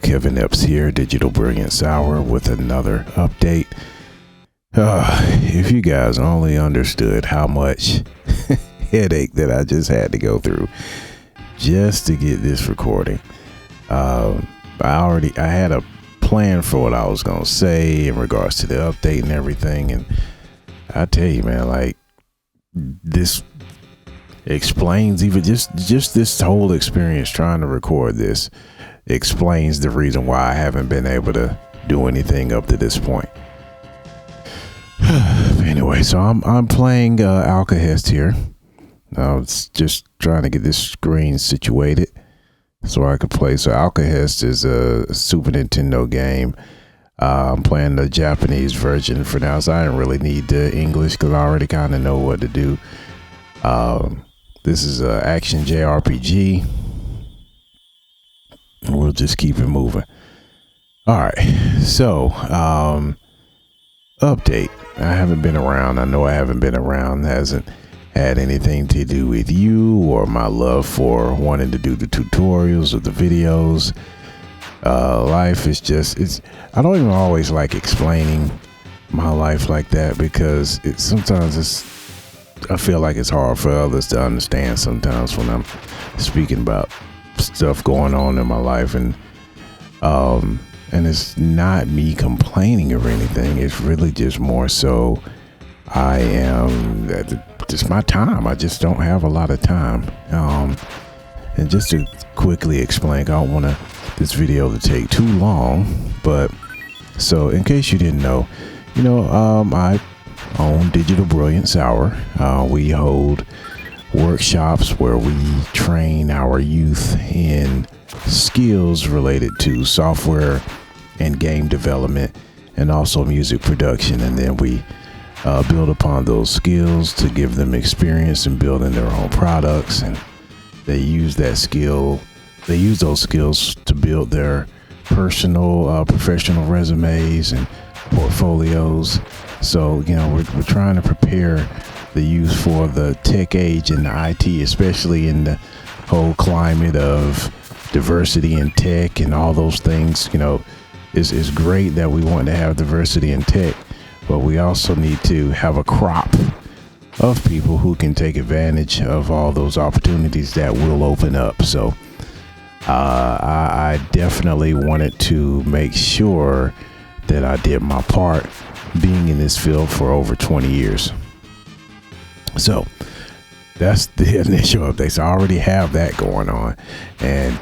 Kevin Epps here, Digital Brilliance Hour with another update. If you guys only understood how much headache that I just had to go through just to get this recording. I had a plan for what I was going to say in regards to the update and everything. And I tell you, man, like this explains even just this whole experience trying to record this explains the reason why I haven't been able to do anything up to this point. Anyway, so I'm playing Alcahest here. I was just trying to get this screen situated so I could play. So Alcahest is a Super Nintendo game. I'm playing the Japanese version for now, so I didn't really need the English because I already kind of know what to do. This is an action JRPG. We'll just keep it moving. All right, so update. I haven't been around. I know I haven't been around. Hasn't had anything to do with you or my love for wanting to do the tutorials or the videos. Life is just, I don't even always like explaining my life like that because I feel like it's hard for others to understand sometimes when I'm speaking about stuff going on in my life. And it's not me complaining or anything. It's really just more so it's my time. I just don't have a lot of time. And just to quickly explain, I don't want this video to take too long, but so in case you didn't know, I own Digital Brilliance Hour. We hold workshops where we train our youth in skills related to software and game development and also music production, and then we build upon those skills to give them experience in building their own products, and they use those skills to build their personal professional resumes and portfolios. So we're trying to prepare the youth for the tech age and the IT, especially in the whole climate of diversity in tech and all those things. It's great that we want to have diversity in tech, but we also need to have a crop of people who can take advantage of all those opportunities that will open up. So I definitely wanted to make sure that I did my part being in this field for over 20 years. So that's the initial update. So I already have that going on, and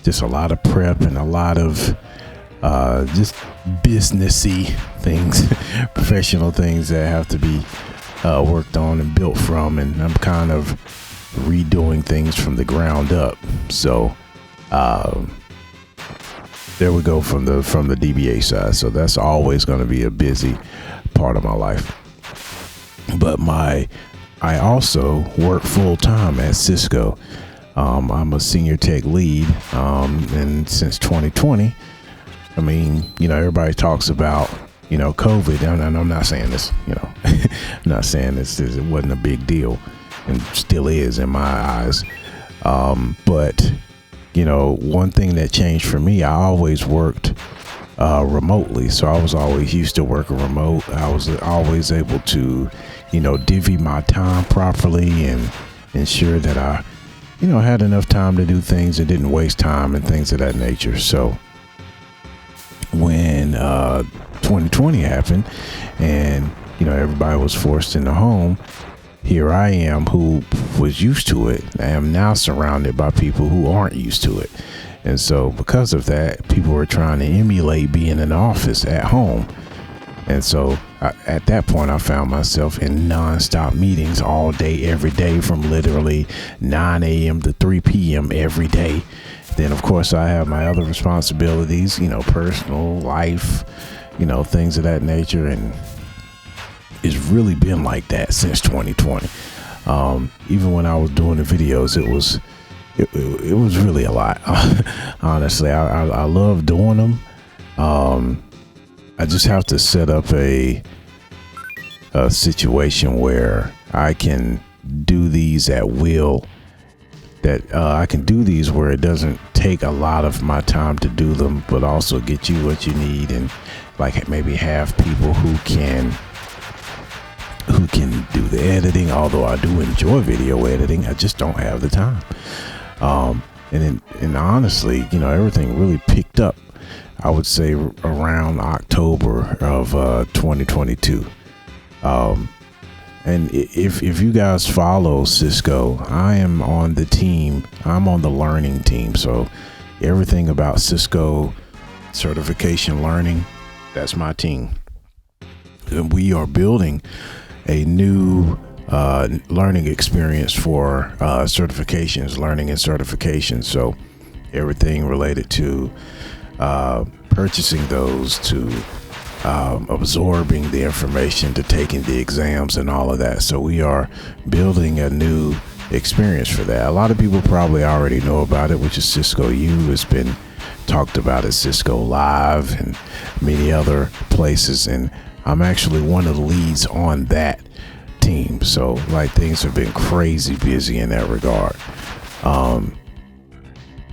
just a lot of prep and a lot of just businessy things, professional things that have to be worked on and built from, and I'm kind of redoing things from the ground up. So there we go from the DBA side. So that's always going to be a busy part of my life. But I also work full time at Cisco. I'm a senior tech lead, and since 2020, everybody talks about COVID, and I'm not saying this, I'm not saying this it wasn't a big deal, and still is in my eyes. But one thing that changed for me, I always worked remotely, so I was always used to working remote. I was always able to divvy my time properly and ensure that I had enough time to do things and didn't waste time and things of that nature. So when 2020 happened and everybody was forced in the home, here I am, who was used to it. I am now surrounded by people who aren't used to it. And so because of that, people were trying to emulate being in the office at home. And so at that point, I found myself in nonstop meetings all day, every day, from literally 9 a.m. to 3 p.m. every day. Then, of course, I have my other responsibilities, personal life, things of that nature. And it's really been like that since 2020. Even when I was doing the videos, it was really a lot. Honestly, I love doing them. I just have to set up a situation where I can do these at will that I can do these where it doesn't take a lot of my time to do them, but also get you what you need, and like maybe have people who can do the editing. Although I do enjoy video editing, I just don't have the time. And honestly, you know, everything really picked up, I would say, around October of 2022. And if you guys follow Cisco, I am on the team. I'm on the learning team. So everything about Cisco certification learning, that's my team. And we are building a new learning experience for certifications, learning and certifications. So everything related to purchasing those, to absorbing the information, to taking the exams and all of that. So we are building a new experience for that. A lot of people probably already know about it, which is Cisco U. It's been talked about at Cisco Live and many other places, and I'm actually one of the leads on that team. So like, things have been crazy busy in that regard.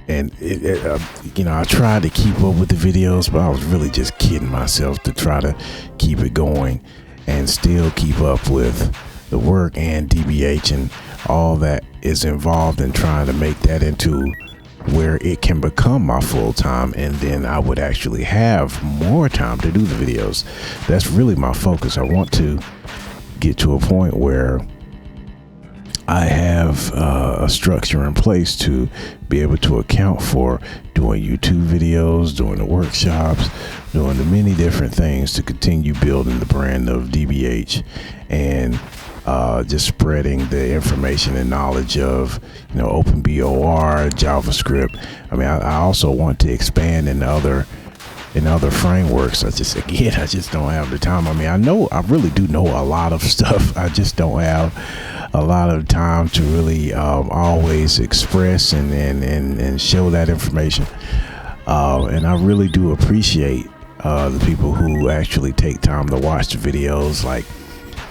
And you know, I tried to keep up with the videos, but I was really just kidding myself to try to keep it going and still keep up with the work and DBH and all that is involved in trying to make that into where it can become my full time, and then I would actually have more time to do the videos. That's really my focus. I want to get to a point where I have a structure in place to be able to account for doing YouTube videos, doing the workshops, doing the many different things to continue building the brand of DBH, and just spreading the information and knowledge of, you know, OpenBOR, JavaScript. I mean, I also want to expand in other frameworks. I just don't have the time. I mean, I really do know a lot of stuff. I just don't have a lot of time to really always express and show that information. And I really do appreciate the people who actually take time to watch the videos. Like,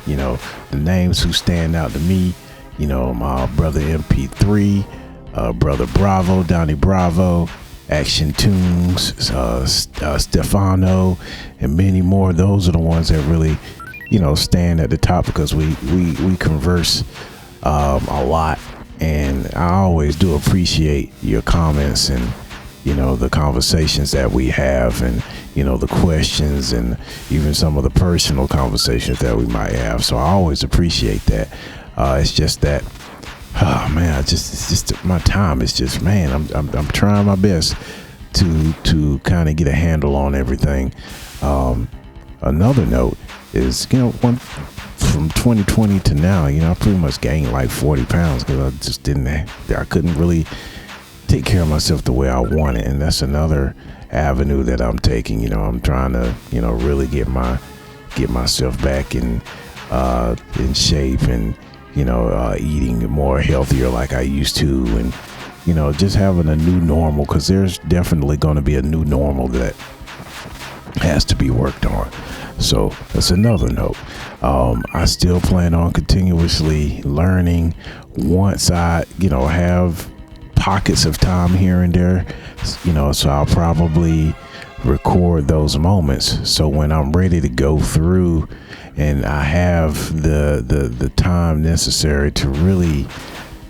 you know, the names who stand out to me, you know, my brother MP3, brother Bravo, Donnie Bravo, Action Tunes, Stefano, and many more. Those are the ones that really, you know, stand at the top, because we converse a lot, and I always do appreciate your comments and, you know, the conversations that we have, and, you know, the questions, and even some of the personal conversations that we might have. So I always appreciate that. It's just that, oh man, it's just my time is just, man, I'm trying my best to kind of get a handle on everything. Another note is, you know, from 2020 to now, you know, I pretty much gained like 40 pounds because I couldn't really take care of myself the way I wanted. And that's another avenue that I'm taking. You know, I'm trying to, you know, really get myself back in shape, and, you know, eating more healthier like I used to, and, you know, just having a new normal, because there's definitely going to be a new normal that has to be worked on. So that's another note. I still plan on continuously learning once I, you know, have pockets of time here and there, you know, so I'll probably record those moments. So when I'm ready to go through and I have the time necessary to really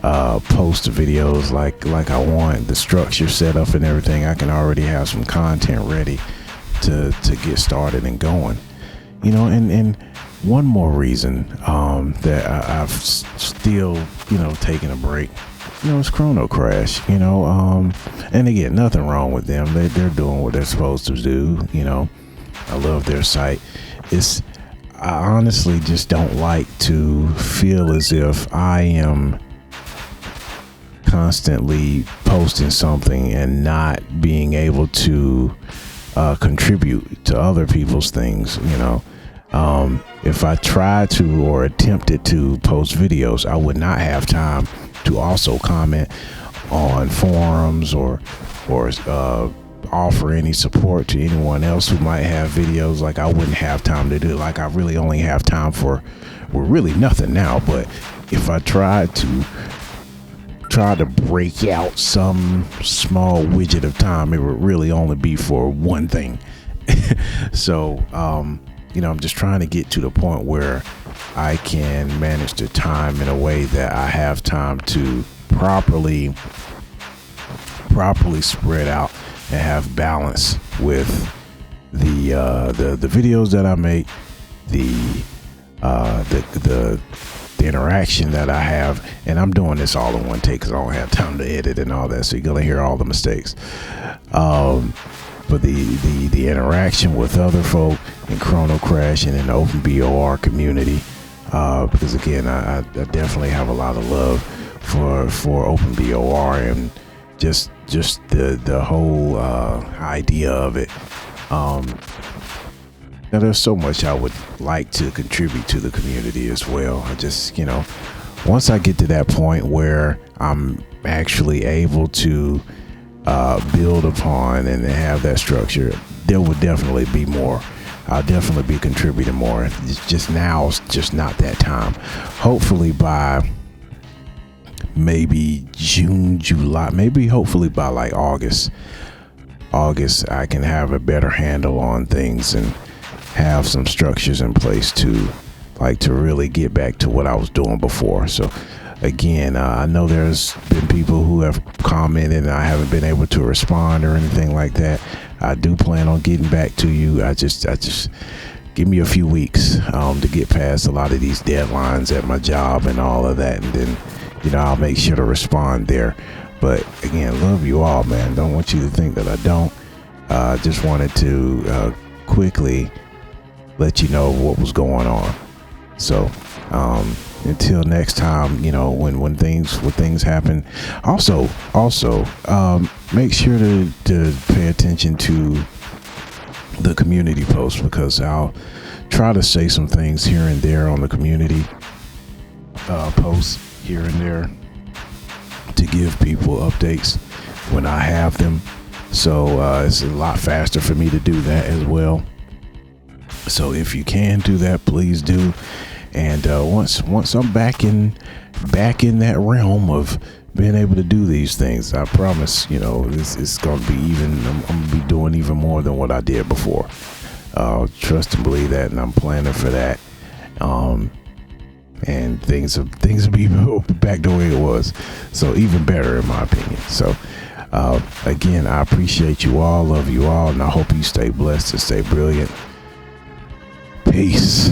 post the videos like I want, the structure set up and everything, I can already have some content ready to get started and going. You know, and one more reason that I've still, you know, taken a break, you know, it's Chrono Crash, you know, and again, nothing wrong with them. They're doing what they're supposed to do. You know, I love their site. I honestly just don't like to feel as if I am constantly posting something and not being able to contribute to other people's things. You know, if I tried to or attempted to post videos, I would not have time to also comment on forums or offer any support to anyone else who might have videos. Like, I wouldn't have time to do it. Like, I really only have time for, well, really nothing now, but if I tried to try to break out some small widget of time, it would really only be for one thing. So, I'm just trying to get to the point where I can manage the time in a way that I have time to properly spread out and have balance with the videos that I make, the interaction that I have. And I'm doing this all in one take because I don't have time to edit and all that, so you're gonna hear all the mistakes. But the interaction with other folk in Chrono Crash and in the OpenBOR community, because again, I definitely have a lot of love for OpenBOR and just the whole idea of it. Now there's so much I would like to contribute to the community as well. I just, once I get to that point where I'm actually able to build upon and have that structure, there will definitely be more. I'll definitely be contributing more. It's just now, it's just not that time. Hopefully by maybe June, July, hopefully by like August, I can have a better handle on things and have some structures in place to really get back to what I was doing before. So again, I know there's been people who have commented and I haven't been able to respond or anything like that. I do plan on getting back to you. I just give me a few weeks to get past a lot of these deadlines at my job and all of that, and then I'll make sure to respond there. But again, love you all, man. Don't want you to think that I don't. Just wanted to quickly let you know what was going on. So until next time, when things happen, also make sure to pay attention to the community post, because I'll try to say some things here and there on the community posts here and there to give people updates when I have them. So it's a lot faster for me to do that as well. So if you can do that, please do. And once I'm back in that realm of being able to do these things, I promise, it's going to be I'm going to be doing even more than what I did before. Trust and believe that, and I'm planning for that. And things will be back the way it was, so even better in my opinion. So again, I appreciate you all, love you all, and I hope you stay blessed and stay brilliant. Peace.